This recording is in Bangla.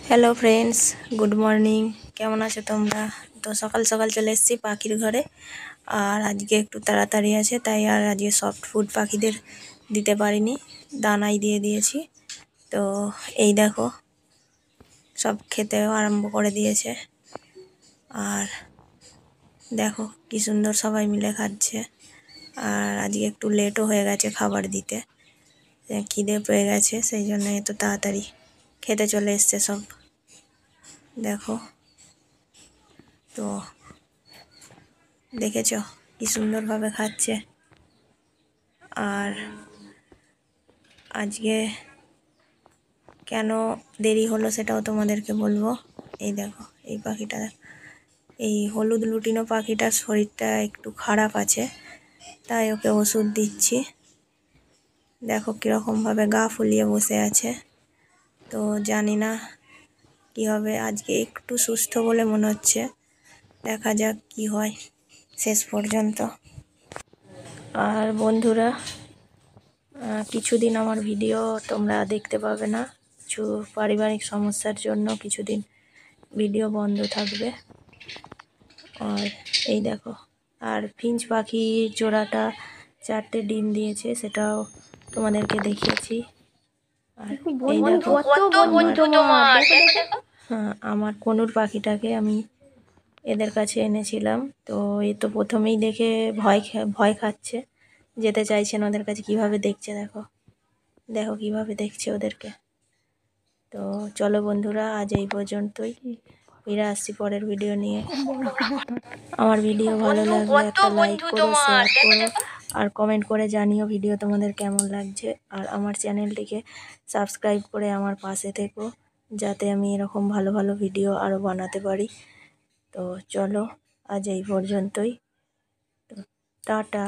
Hello friends, good morning. কেমন আছো তোমরা? তো সকাল সকাল চলে এসেছি পাখির ঘরে। আর আজকে একটু তাড়াতাড়ি আছে, তাই আর আজকে সফট ফুড পাখিদের দিতে পারিনি, দানাই দিয়ে দিয়েছি। তো এই দেখো, সব খেতেও আরম্ভ করে দিয়েছে। আর দেখো কি সুন্দর সবাই মিলে খাচ্ছে। আর আজকে একটু লেটও হয়ে গেছে খাবার দিতে, খিদে পেয়ে গেছে, সেই জন্য এত তাড়াতাড়ি খেতে চলে এসছে সব। দেখো, তো দেখেছো কি সুন্দরভাবে খাচ্ছে। আর আজকে কেন দেরি হলো সেটাও তোমাদেরকে বলবো। এই দেখো, এই পাখিটা, এই হলুদ লুটিনো পাখিটার শরীরটা একটু খারাপ আছে, তাই ওকে ওষুধ দিচ্ছি। দেখো কীরকমভাবে গা ফুলিয়ে বসে আছে। তো জানি না কী হবে, আজকে একটু সুস্থ বলে মনে হচ্ছে। দেখা যাক কি হয় শেষ পর্যন্ত। আর বন্ধুরা, কিছুদিন আমার ভিডিও তোমরা দেখতে পাবে না, কিছু পারিবারিক সমস্যার জন্য কিছুদিন ভিডিও বন্ধ থাকবে। আর এই দেখো, আর ফিঞ্চ পাখির জোড়াটা 4টে ডিম দিয়েছে, সেটাও তোমাদেরকে দেখিয়েছি। আর এই দেখো হ্যাঁ, আমার কনুর পাখিটাকে আমি এদের কাছে এনেছিলাম। তো এ তো প্রথমেই দেখে ভয় খাচ্ছে, যেতে চাইছে না ওদের কাছে। কিভাবে দেখছে দেখো, দেখো কিভাবে দেখছে ওদেরকে। তো চলো বন্ধুরা, আজ এই পর্যন্তই। ফিরে আসছি পরের ভিডিও নিয়ে। আমার ভিডিও ভালো লাগলে একটা লাইক করো, শেয়ার করো, আর কমেন্ট করে জানিও ভিডিও তোমাদের কেমন লাগছে। আর আমার চ্যানেলটিকে সাবস্ক্রাইব করে আমার পাশে থেকো, যাতে আমি এরকম ভালো ভালো ভিডিও আরও বানাতে পারি। তো চলো, আজ এই পর্যন্তই। তো টাটা।